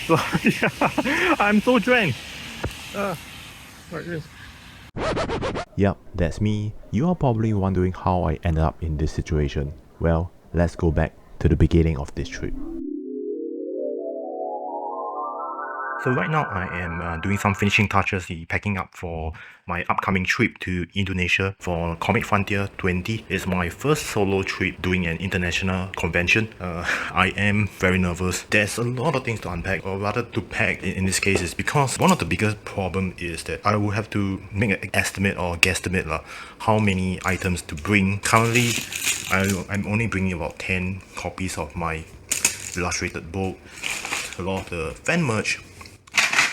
So yeah, I'm so drained. Like this. Yep, that's me. You are probably wondering how I ended up in this situation. Well, let's go back to the beginning of this trip. So right now I am doing some finishing touches, packing up for my upcoming trip to Indonesia for Comic Frontier 20. It's my first solo trip doing an international convention. I am very nervous. There's a lot of things to unpack, or rather to pack in this case, is because one of the biggest problem is that I will have to make an estimate or guesstimate how many items to bring. Currently, I'm only bringing about 10 copies of my illustrated book, a lot of the fan merch,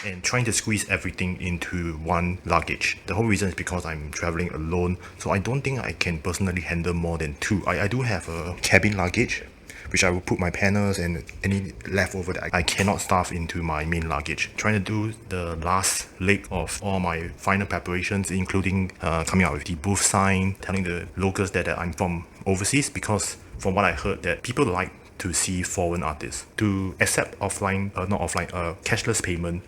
and trying to squeeze everything into one luggage. The whole reason is because I'm traveling alone, so I don't think I can personally handle more than 2. I do have a cabin luggage, which I will put my panels and any leftover that I cannot stuff into my main luggage. Trying to do the last leg of all my final preparations, including coming out with the booth sign, telling the locals that I'm from overseas, because from what I heard that people like to see foreign artists to accept cashless payment.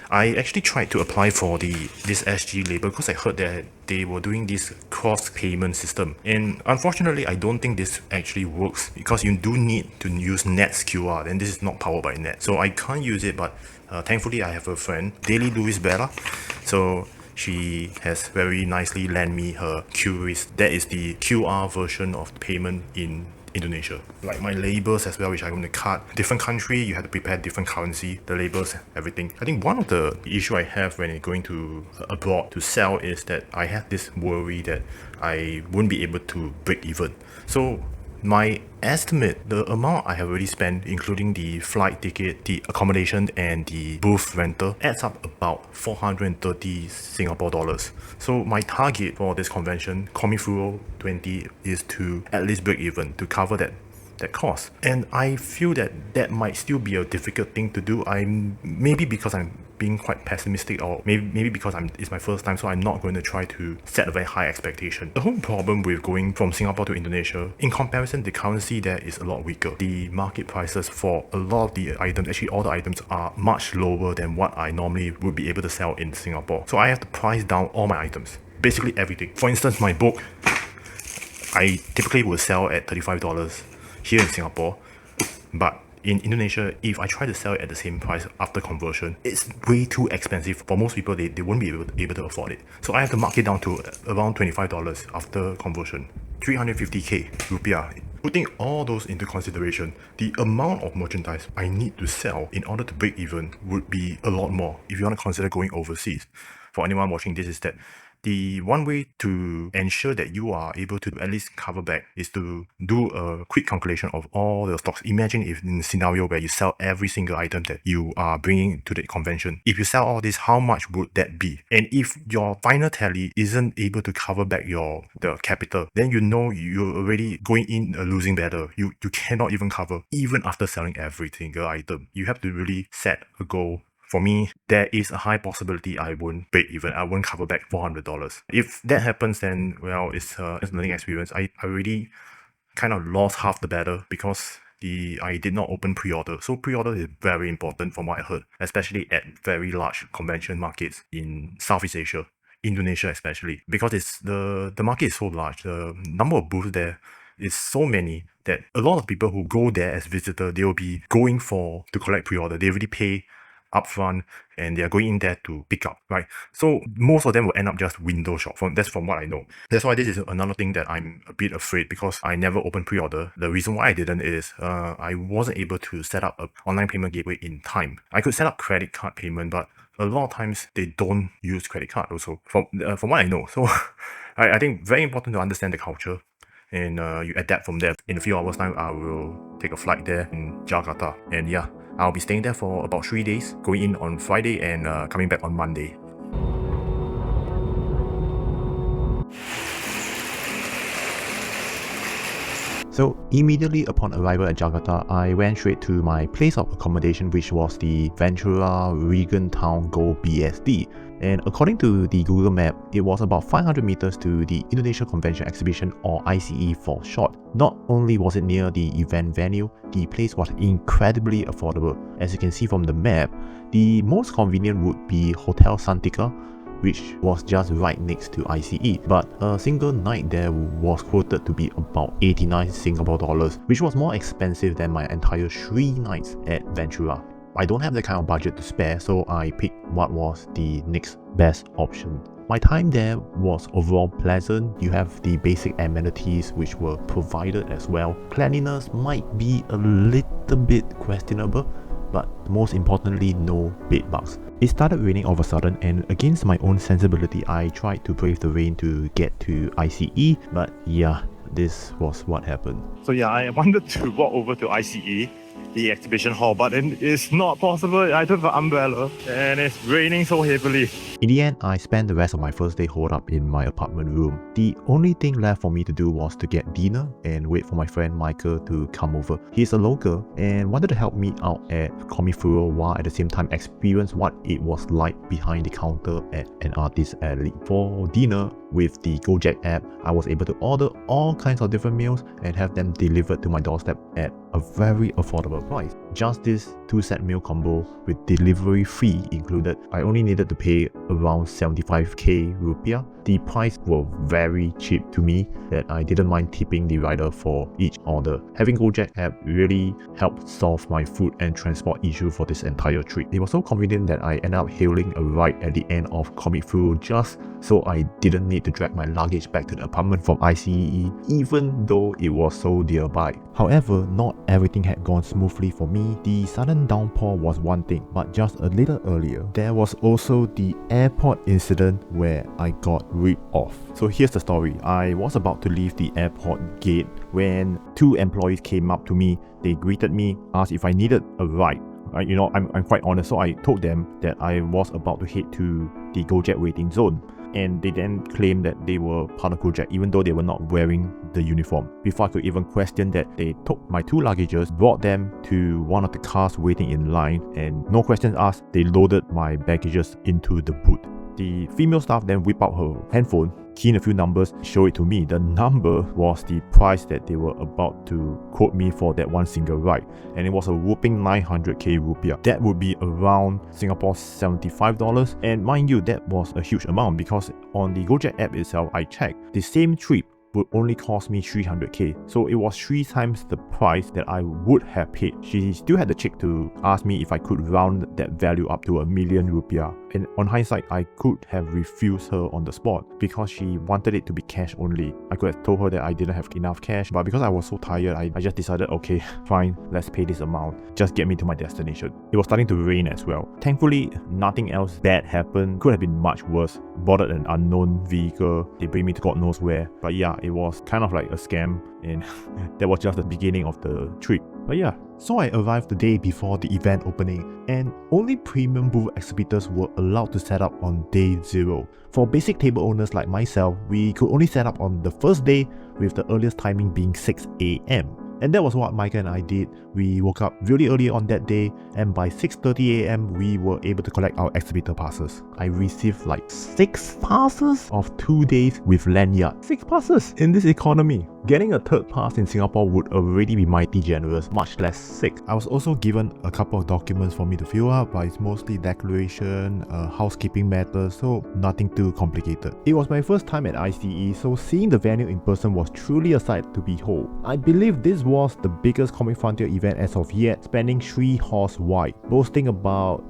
I actually tried to apply for this SG label because I heard that they were doing this cross payment system, and unfortunately I don't think this actually works because you do need to use Net's QR, and this is not powered by Net, so I can't use it. But thankfully I have a friend, Daily Louis Bella, so she has very nicely lent me her QRIS. That is the QR version of payment in Indonesia. Like my labels as well, which I'm going to cut. Different country, you have to prepare different currency, the labels, everything. I think one of the issue I have when going to abroad to sell is that I have this worry that I won't be able to break even. So my estimate, the amount I have already spent, including the flight ticket, the accommodation, and the booth rental, adds up about 430 Singapore dollars. So my target for this convention, Comifuro 20, is to at least break even, to cover that cost. And I feel that might still be a difficult thing to do. Maybe because I'm being quite pessimistic, or maybe because it's my first time, so I'm not going to try to set a very high expectation. The whole problem with going from Singapore to Indonesia, in comparison, the currency there is a lot weaker. The market prices for a lot of the items, actually all the items, are much lower than what I normally would be able to sell in Singapore. So I have to price down all my items, basically everything. For instance, my book, I typically would sell at $35 here in Singapore, but in Indonesia, if I try to sell it at the same price after conversion, it's way too expensive. For most people, they won't be able to afford it. So I have to mark it down to around $25 after conversion. 350k rupiah. Putting all those into consideration, the amount of merchandise I need to sell in order to break even would be a lot more if you want to consider going overseas. For anyone watching this, is that the one way to ensure that you are able to at least cover back is to do a quick calculation of all the stocks. Imagine if in a scenario where you sell every single item that you are bringing to the convention. If you sell all this, how much would that be? And if your final tally isn't able to cover back the capital, then you know you're already going in a losing battle. You cannot even cover, even after selling every single item. You have to really set a goal. For me, there is a high possibility I won't break even. I won't cover back $400. If that happens, then, well, it's a learning experience. I already kind of lost half the battle because I did not open pre-order. So pre-order is very important from what I heard, especially at very large convention markets in Southeast Asia, Indonesia especially, because the market is so large. The number of booths there is so many that a lot of people who go there as visitor, they will be going to collect pre-order. They already pay upfront and they are going in there to pick up, right? So most of them will end up just window shop. That's from what I know. That's why this is another thing that I'm a bit afraid, because I never opened pre-order. The reason why I didn't is I wasn't able to set up an online payment gateway in time. I could set up credit card payment, but a lot of times they don't use credit card also, from what I know. So I think very important to understand the culture, and you adapt from there. In a few hours time, I will take a flight there in Jakarta, and yeah, I'll be staying there for about 3 days, going in on Friday and coming back on Monday. So immediately upon arrival at Jakarta, I went straight to my place of accommodation, which was the Ventura Regan Town Gold BSD. And according to the Google map, it was about 500 meters to the Indonesia Convention Exhibition, or ICE for short. Not only was it near the event venue, the place was incredibly affordable. As you can see from the map, the most convenient would be Hotel Santika, which was just right next to ICE, but a single night there was quoted to be about 89 Singapore dollars, which was more expensive than my entire 3 nights at Ventura. I don't have that kind of budget to spare, so I picked what was the next best option. My time there was overall pleasant. You have the basic amenities which were provided as well. Cleanliness might be a little bit questionable, but most importantly, no bed bugs. It started raining all of a sudden, and against my own sensibility, I tried to brave the rain to get to ICE, but yeah, this was what happened. So yeah, I wanted to walk over to ICE, the exhibition hall, but it's not possible. I took an umbrella and it's raining so heavily. In the end, I spent the rest of my first day holed up in my apartment room. The only thing left for me to do was to get dinner and wait for my friend Michael to come over. He's a local and wanted to help me out at Comifuro while at the same time experience what it was like behind the counter at an artist alley. For dinner, with the Gojek app, I was able to order all kinds of different meals and have them delivered to my doorstep at a very affordable price. Just this 2-set meal combo with delivery fee included, I only needed to pay around 75k rupiah. The price were very cheap to me that I didn't mind tipping the rider for each order. Having Gojek app really helped solve my food and transport issue for this entire trip. It was so convenient that I ended up hailing a ride at the end of Comifuro just so I didn't need to drag my luggage back to the apartment from ICE, even though it was so nearby. However, not everything had gone smoothly for me. The sudden downpour was one thing, but just a little earlier, there was also the airport incident where I got ripped off. So here's the story. I was about to leave the airport gate when 2 employees came up to me. They greeted me, asked if I needed a ride. I'm quite honest, so I told them that I was about to head to the Gojek waiting zone. And they then claimed that they were part of Gojek even though they were not wearing the uniform. Before I could even question that, they took my 2 luggages, brought them to one of the cars waiting in line, and no questions asked, they loaded my baggages into the boot. The female staff then whipped out her handphone, keyed a few numbers, showed it to me. The number was the price that they were about to quote me for that one single ride, and it was a whooping 900k rupiah. That would be around Singapore $75, and mind you, that was a huge amount because on the Gojek app itself, I checked, the same trip would only cost me 300k, so it was 3 times the price that I would have paid. She still had the cheek to ask me if I could round that value up to 1 million rupiah, and on hindsight, I could have refused her on the spot because she wanted it to be cash only. I could have told her that I didn't have enough cash, but because I was so tired, I just decided, okay, fine, let's pay this amount, just get me to my destination. It was starting to rain as well. Thankfully, nothing else bad happened. Could have been much worse. Boarded an unknown vehicle, they bring me to God knows where, but yeah, it was kind of like a scam, and that was just the beginning of the trip. But yeah, so I arrived the day before the event opening, and only premium booth exhibitors were allowed to set up on day 0. For basic table owners like myself, we could only set up on the first day, with the earliest timing being 6 AM. And that was what Micah and I did. We woke up really early on that day, and by 6:30 AM, we were able to collect our exhibitor passes. I received like 6 passes of 2 days with lanyard. 6 passes in this economy. Getting a 3rd pass in Singapore would already be mighty generous, much less 6. I was also given a couple of documents for me to fill out, but it's mostly declaration, housekeeping matters, so nothing too complicated. It was my first time at ICE, so seeing the venue in person was truly a sight to behold. I believe this was the biggest Comic Frontier event as of yet, spanning 3 halls wide, boasting about,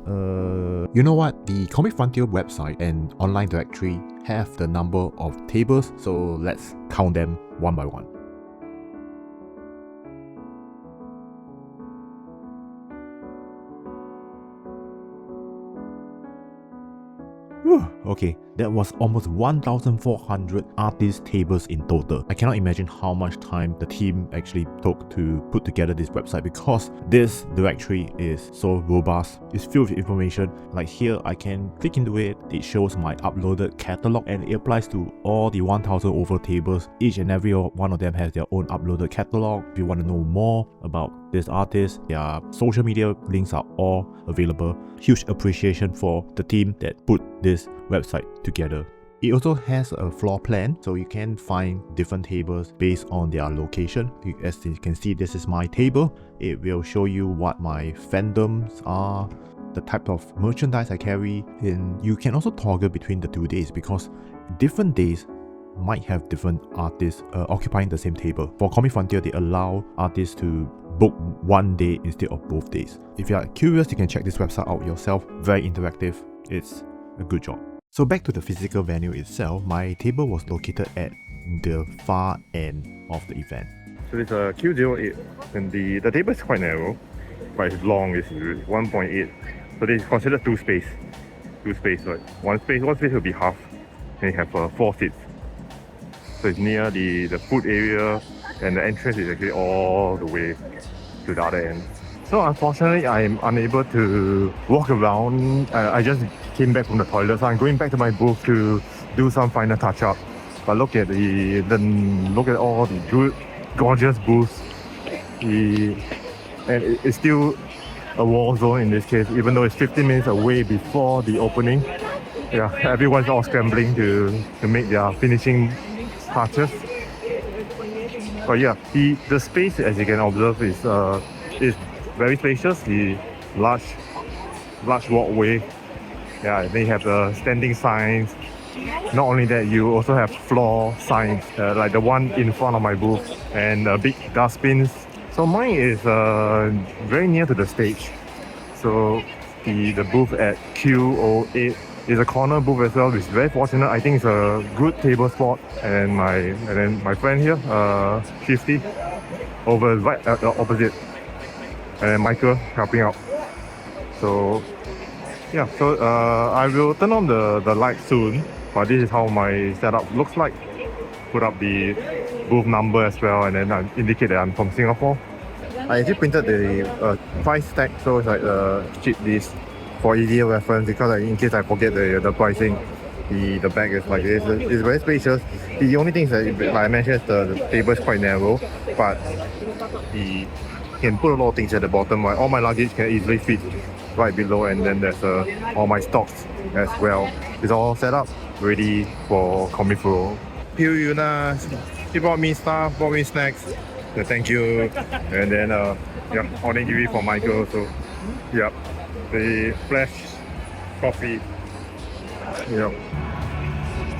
you know what, the Comic Frontier website and online directory have the number of tables, so let's count them one by one. Okay, that was almost 1,400 artist tables in total. I cannot imagine how much time the team actually took to put together this website because this directory is so robust. It's filled with information. Like here, I can click into it. It shows my uploaded catalog and it applies to all the 1,000 over tables. Each and every one of them has their own uploaded catalog. If you want to know more about these artists. Their social media links are all available. Huge appreciation for the team that put this website together. It also has a floor plan, so you can find different tables based on their location. As you can see, this is my table. It will show you what my fandoms are, the type of merchandise I carry, and you can also toggle between the 2 days because different days might have different artists occupying the same table. For Comic Frontier, they allow artists to book one day instead of both days. If you are curious, you can check this website out yourself. Very interactive. It's a good job. So back to the physical venue itself, my table was located at the far end of the event. So it's a Q08 and the table is quite narrow, but it's long, it's 1.8. So this is considered two space, right? One space will be half, and you have 4 seats. So it's near the food area, and the entrance is actually all the way to the other end. So unfortunately, I'm unable to walk around. I just came back from the toilet, so I'm going back to my booth to do some final touch-up. But look at all the good, gorgeous booths. And it's still a war zone in this case, even though it's 15 minutes away before the opening. Yeah, everyone's all scrambling to make their finishing touches. But yeah, the space, as you can observe, is very spacious. The large walkway. Yeah, they have the standing signs. Not only that, you also have floor signs, like the one in front of my booth, and big dustbins. So mine is very near to the stage. So the booth at Q08 is a corner booth as well. It's very fortunate. I think it's a good table spot. And then my friend here, Shifty, over right opposite, and Michael helping out. So yeah, so I will turn on the light soon. But this is how my setup looks like. Put up the booth number as well, and then I indicate that I'm from Singapore. I actually printed the price tag, so it's like a cheap list for easier reference, because in case I forget the pricing, the bag is like this. It's very spacious. The only thing is that, like I mentioned, the table is quite narrow, but you can put a lot of things at the bottom. Right? All my luggage can easily fit right below, and then there's all my stocks as well. It's all set up, ready for Comifuro. Here Yuna, she brought me stuff, brought me snacks. So thank you. And then onigiri for Michael. So yeah, the flash coffee. Yeah.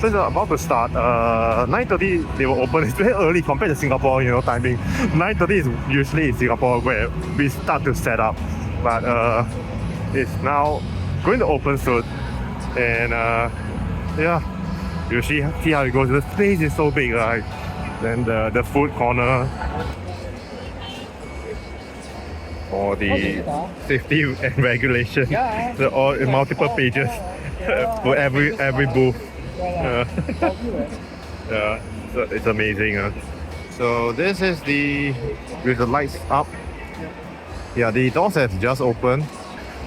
So it's about to start. 9:30 they will open. It's very early compared to Singapore, timing. 9:30 is usually in Singapore where we start to set up. But it's now going to open soon. And yeah, you see how it goes. The space is so big, right? Then the food corner for the safety and regulation. So all in multiple pages for every booth. Yeah, so it's amazing. So this is with the lights up. Yeah, the doors have just opened,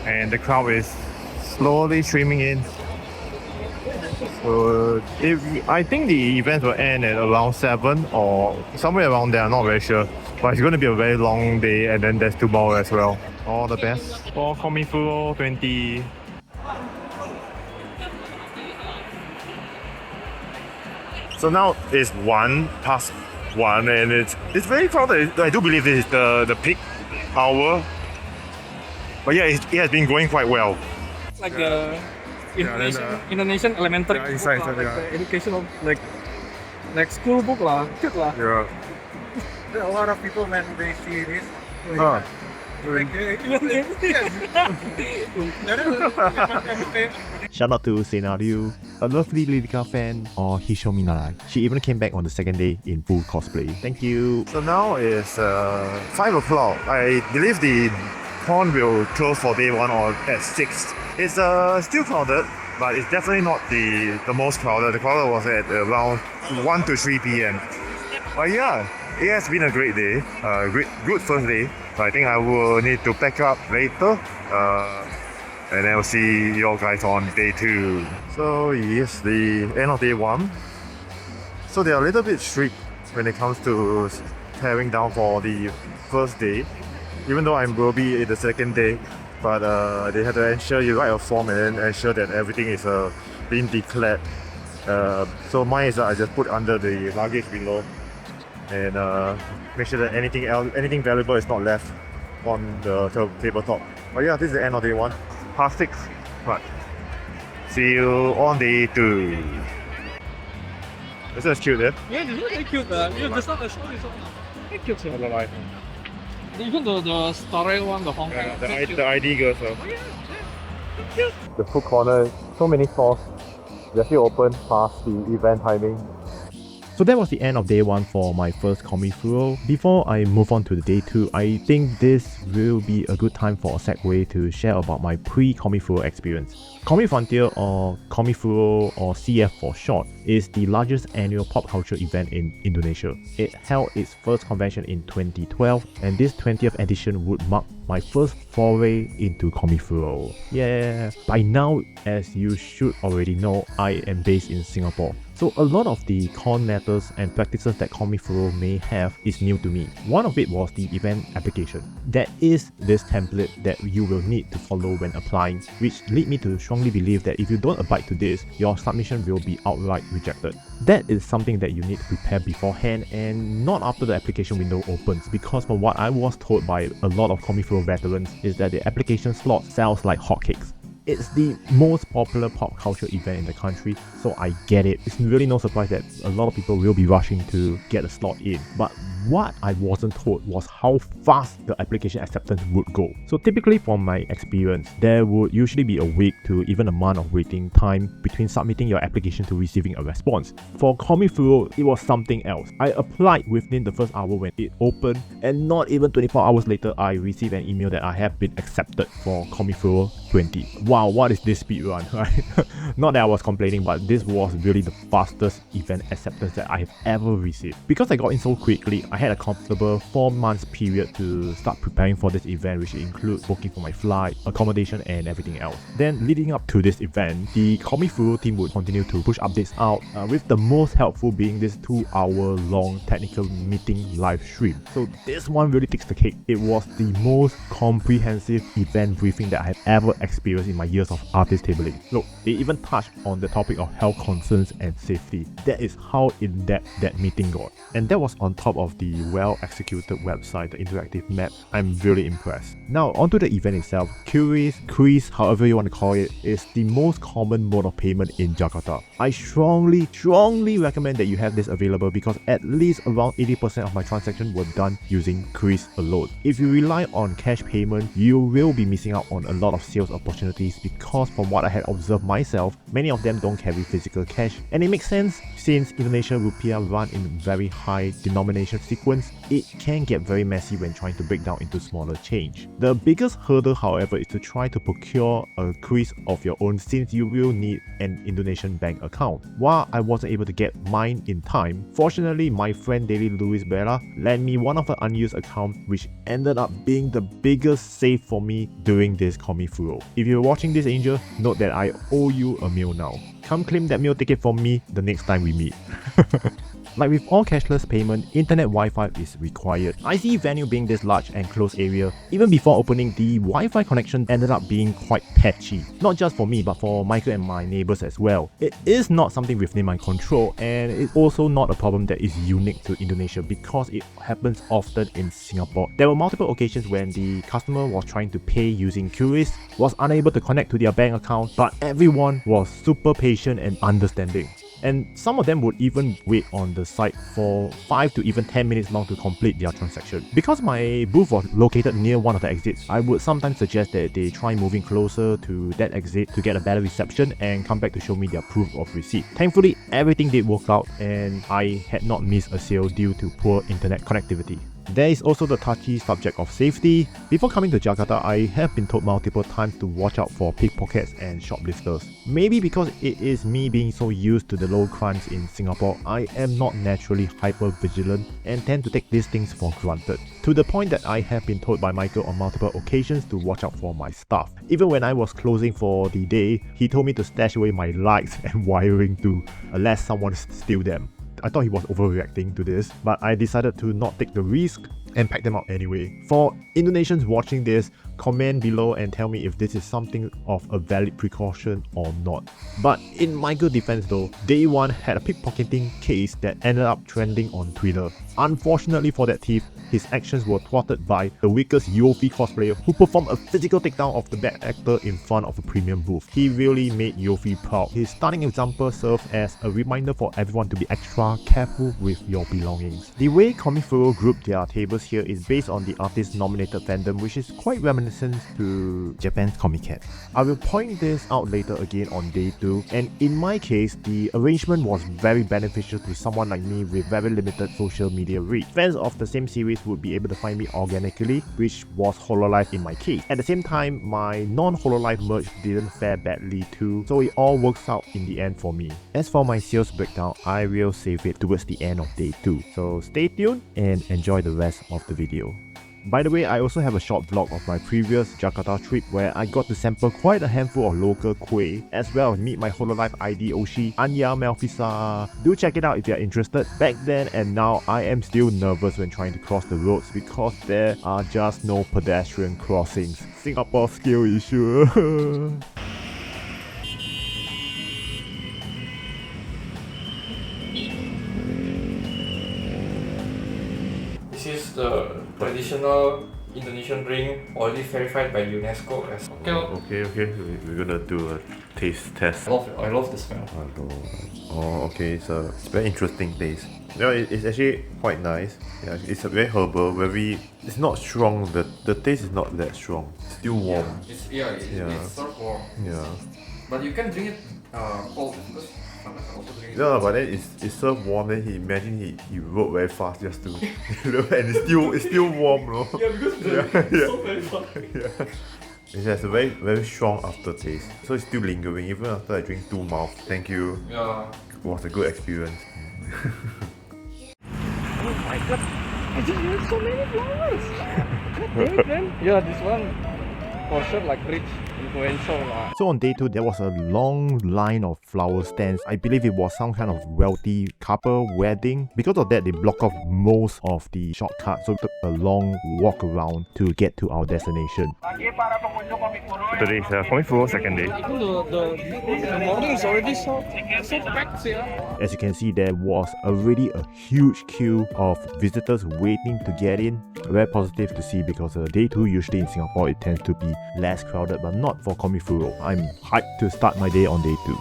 and the crowd is slowly streaming in. So I think the event will end at around 7 or somewhere around there, I'm not very sure. But it's going to be a very long day, and then there's tomorrow as well. All the best for Comifuro 20. So now it's 1:01, and it's very crowded. I do believe this is the peak hour. But yeah, it has been going quite well. It's like the Indonesian elementary book, the education of like school book lah, cute lah. Yeah. A lot of people when they see this, Shout out to Senaryu, a lovely Lilica fan, or Hishomi Narai. She even came back on the second day in full cosplay. Thank you. So now it's 5 o'clock. I believe the con will close for day 1 or at 6. It's still crowded, but it's definitely not the most crowded. The crowd was at around 1 to 3 p.m. But yeah, it has been a great day, good first day. So I think I will need to pack up later, and then I'll see you guys on day 2. So yes, the end of day 1. So they are a little bit strict when it comes to tearing down for the first day. even though I will be in the second day, but they have to ensure you write a form and then ensure that everything is being declared. So mine is I just put under the luggage below and make sure that anything valuable is not left on the tabletop. But yeah, this is the end of day 1. Past 6. But see you on day 2. This is cute, eh? Yeah, this is very cute. Yeah, that's not the story. Very cute. Yeah. Even the story one, the Hong Kong. Yeah, the ID girls. The food corner, so many stores. They're still open past the event timing. So that was the end of day 1 for my first Comifuro. Before I move on to the day 2, I think this will be a good time for a segue to share about my pre-Comifuro experience. Comic Frontier, or Comifuro, or CF for short, is the largest annual pop culture event in Indonesia. It held its first convention in 2012, and this 20th edition would mark my first foray into Comifuro. Yeah, by now, as you should already know, I am based in Singapore. So a lot of the con matters and practices that Comifuro may have is new to me. One of it was the event application. There is this template that you will need to follow when applying, which lead me to strongly believe that if you don't abide to this, your submission will be outright rejected. That is something that you need to prepare beforehand and not after the application window opens, because from what I was told by a lot of Comifuro veterans is that the application slot sells like hotcakes. It's the most popular pop culture event in the country, so I get it. It's really no surprise that a lot of people will be rushing to get a slot in. But what I wasn't told was how fast the application acceptance would go. So typically from my experience, there would usually be a week to even a month of waiting time between submitting your application to receiving a response. For Comifuro, it was something else. I applied within the first hour when it opened, and not even 24 hours later, I received an email that I have been accepted for Comifuro 20. Wow, what is this speed run, right? Not that I was complaining, but this was really the fastest event acceptance that I have ever received. Because I got in so quickly, I had a comfortable 4 months period to start preparing for this event, which includes booking for my flight, accommodation, and everything else. Then leading up to this event, the Comifuro team would continue to push updates out, with the most helpful being this 2-hour-long technical meeting live stream. So this one really takes the cake. It was the most comprehensive event briefing that I have ever experienced in my years of artist tabling. Look, they even touched on the topic of health concerns and safety. That is how in-depth that meeting got. And that was on top of the well-executed website, the interactive map. I'm really impressed. Now, onto the event itself. Kris, however you want to call it, is the most common mode of payment in Jakarta. I strongly recommend that you have this available because at least around 80% of my transactions were done using Kris alone. If you rely on cash payment, you will be missing out on a lot of sales opportunities because from what I had observed myself, many of them don't carry physical cash. And it makes sense since Indonesia rupiah run in very high denomination sequence, it can get very messy when trying to break down into smaller change. The biggest hurdle, however, is to try to procure a Kris of your own since you will need an Indonesian bank account. While I wasn't able to get mine in time, fortunately my friend Daily Luis Bella lent me one of her unused accounts, which ended up being the biggest save for me during this Comifuro. If you're watching this, Angel, note that I owe you a meal now. Come claim that meal ticket from me the next time we meet. Like with all cashless payment, internet Wi-Fi is required. I see venue being this large and closed area. Even before opening, the Wi-Fi connection ended up being quite patchy. Not just for me, but for Michael and my neighbors as well. It is not something within my control, and it's also not a problem that is unique to Indonesia because it happens often in Singapore. There were multiple occasions when the customer was trying to pay using Kris, was unable to connect to their bank account, but everyone was super patient and understanding. And some of them would even wait on the site for 5 to even 10 minutes long to complete their transaction. Because my booth was located near one of the exits, I would sometimes suggest that they try moving closer to that exit to get a better reception and come back to show me their proof of receipt. Thankfully, everything did work out and I had not missed a sale due to poor internet connectivity. There is also the touchy subject of safety. Before coming to Jakarta, I have been told multiple times to watch out for pickpockets and shoplifters. Maybe because it is me being so used to the low crimes in Singapore, I am not naturally hyper vigilant and tend to take these things for granted. To the point that I have been told by Michael on multiple occasions to watch out for my stuff. Even when I was closing for the day, he told me to stash away my lights and wiring too, unless someone steals them. I thought he was overreacting to this, but I decided to not take the risk and packed them up anyway. For Indonesians watching this, comment below and tell me if this is something of a valid precaution or not. But in Michael's defense though, day one had a pickpocketing case that ended up trending on Twitter. Unfortunately for that thief, his actions were thwarted by the weakest Yofi cosplayer who performed a physical takedown of the bad actor in front of a premium booth. He really made Yofi proud. His stunning example served as a reminder for everyone to be extra careful with your belongings. The way Comifuro grouped their tables here is based on the artist-nominated fandom, which is quite reminiscent to Japan's Comic Cat. I will point this out later again on day 2, and in my case, the arrangement was very beneficial to someone like me with very limited social media reach. Fans of the same series would be able to find me organically, which was Hololive in my case. At the same time, my non-Hololive merch didn't fare badly too, so it all works out in the end for me. As for my sales breakdown, I will save it towards the end of day 2, so stay tuned and enjoy the rest of the video. By the way, I also have a short vlog of my previous Jakarta trip where I got to sample quite a handful of local kueh, as well as meet my Hololive ID Oshi, Anya Melfisa. Do check it out if you are interested. Back then and now, I am still nervous when trying to cross the roads because there are just no pedestrian crossings. Singapore skill issue. This is the traditional Indonesian drink, already verified by UNESCO as Okay, we're gonna do a taste test. I love the smell. Oh, okay, so it's very interesting taste. Yeah, it's actually quite nice. Yeah, it's a very herbal, it's not strong, the taste is not that strong. It's still warm. It's served warm. Yeah. But you can drink it cold because sometimes I also drink it. Yeah, but then it's served warm, then he wrote very fast just to and it's still warm, no? Yeah, because it's so very fast. Yeah. It has a very, very strong aftertaste. So it's still lingering even after I drink 2 mouths. Thank you. Yeah. It was a good experience. Oh my god, I just heard so many flowers. God damn, man. Yeah, this one for sure like rich, influential. So on day 2, there was a long line of flower stands. I believe it was some kind of wealthy couple wedding. Because of that, they blocked off most of the shortcuts, so we took a long walk around to get to our destination. Today's Comifuro second day. Even the morning is already so packed here. As you can see, there was already a huge queue of visitors waiting to get in. Very positive to see because day 2 usually in Singapore it tends to be less crowded, but not for Comifuro. I'm hyped to start my day on day 2.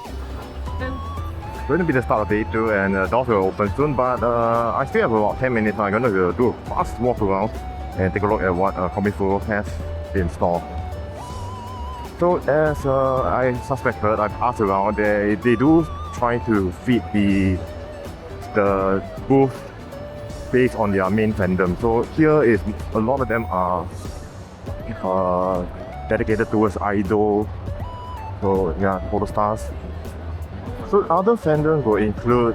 It's going to be the start of day 2 and doors will open soon, but I still have about 10 minutes now. I'm going to do a fast walk around and take a look at what Comifuro has in store. So as I suspected, I've asked around, they do try to feed the booth based on their main fandom. So here is a lot of them are dedicated towards idol. So yeah, photo stars. So other fandoms will include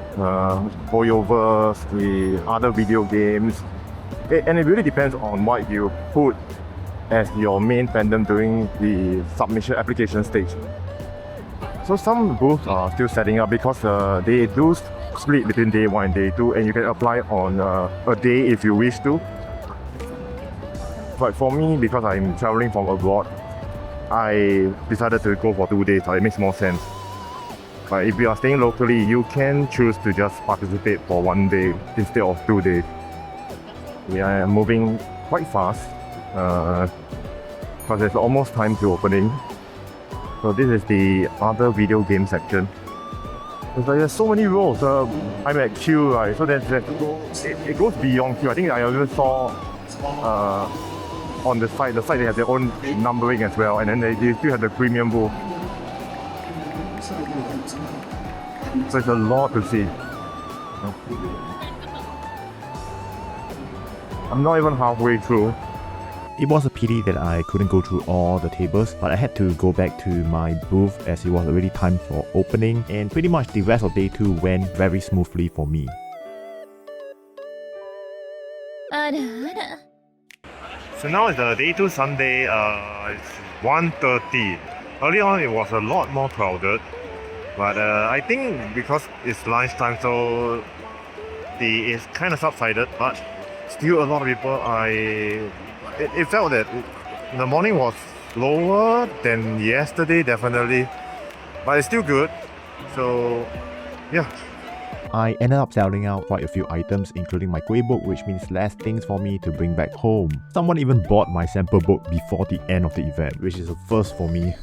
voiceovers, the other video games, and it really depends on what you put as your main fandom during the submission application stage. So some booths are still setting up because they do split between day 1 and day 2, and you can apply on a day if you wish to. But for me, because I'm traveling from abroad, I decided to go for 2 days, so it makes more sense. But if you are staying locally, you can choose to just participate for 1 day instead of 2 days. We are moving quite fast because it's almost time to opening. So this is the other video game section. It's like there's so many rows. I'm at Q, right? So it goes beyond Q. I think I even saw on the side they have their own numbering as well, and then they still have the premium booth. So it's a lot to see. I'm not even halfway through. It was a pity that I couldn't go through all the tables, but I had to go back to my booth as it was already time for opening, and pretty much the rest of day 2 went very smoothly for me. So now it's day 2 Sunday, it's 1:30. Early on it was a lot more crowded, but I think because it's lunchtime, so it's kind of subsided, but still a lot of people. It felt that the morning was lower than yesterday, definitely, but it's still good. So, yeah. I ended up selling out quite a few items, including my Kueh book, which means less things for me to bring back home. Someone even bought my sample book before the end of the event, which is a first for me.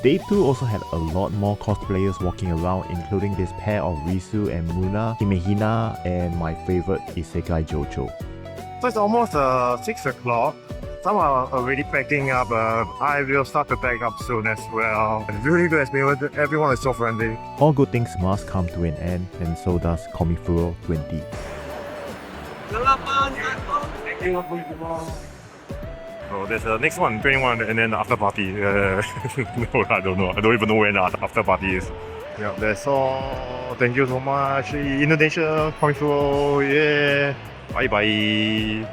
Day 2 also had a lot more cosplayers walking around, including this pair of Risu and Muna, Himehina, and my favorite Isekai Jojo. So it's almost 6 o'clock. Some are already packing up. I will start to pack up soon as well. It's really good experience. Everyone is so friendly. All good things must come to an end, and so does Comifuro 20. So there's the next one, 21, and then the after party. No, I don't know. I don't even know when the after party is. Yeah, that's all. Thank you so much. Indonesia, Comifuro, yeah. Bye bye.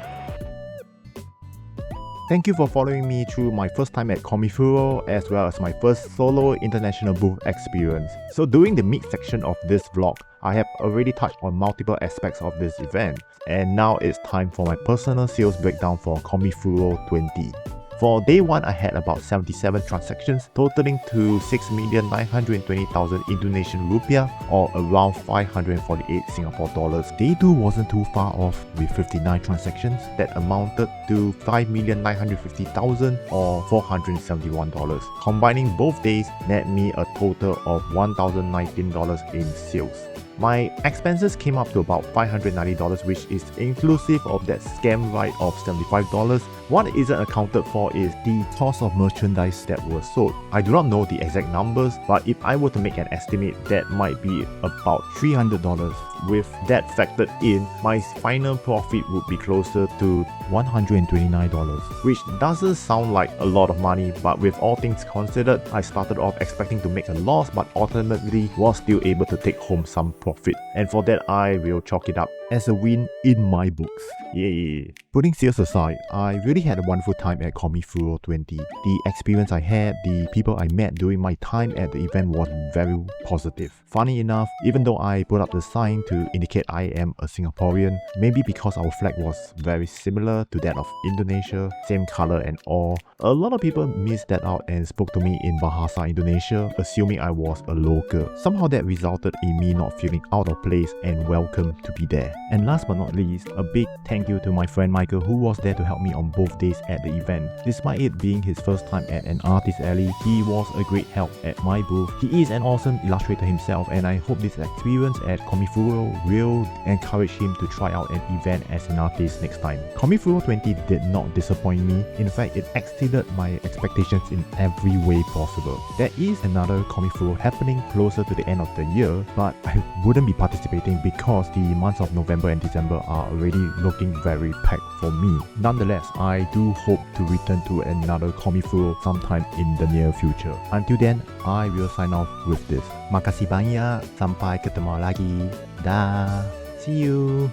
Thank you for following me through my first time at Comifuro as well as my first solo international booth experience. So during the mid section of this vlog, I have already touched on multiple aspects of this event, and now it's time for my personal sales breakdown for Comifuro 20. For day 1, I had about 77 transactions, totaling to 6,920,000 Indonesian rupiah, or around 548 Singapore dollars. Day 2 wasn't too far off with 59 transactions that amounted to 5,950,000 or $471. Combining both days net me a total of $1,019 in sales. My expenses came up to about $590, which is inclusive of that scam ride of $75. What isn't accounted for is the cost of merchandise that was sold. I do not know the exact numbers, but if I were to make an estimate, that might be about $300. With that factored in, my final profit would be closer to $129, which doesn't sound like a lot of money, but with all things considered, I started off expecting to make a loss, but ultimately was still able to take home some profit. And for that, I will chalk it up as a win in my books. Yay! Putting sales aside, I really had a wonderful time at Comifuro 20. The experience I had, the people I met during my time at the event was very positive. Funny enough, even though I put up the sign to indicate I am a Singaporean, maybe because our flag was very similar to that of Indonesia, same color and all, a lot of people missed that out and spoke to me in Bahasa Indonesia, assuming I was a local. Somehow that resulted in me not feeling out of place and welcome to be there. And last but not least, a big thank you to my friend Michael, who was there to help me on both days at the event. Despite it being his first time at an artist alley, he was a great help at my booth. He is an awesome illustrator himself, and I hope this experience at Comifuro will encourage him to try out an event as an artist next time. Comifuro 20 did not disappoint me. In fact, it exceeded my expectations in every way possible. There is another Comifuro happening closer to the end of the year, but I wouldn't be participating because the months of November and December are already looking very packed for me. Nonetheless, I do hope to return to another Comifuro sometime in the near future. Until then, I will sign off with this. Makasih banyak, sampai ketemu lagi. Dah, see you.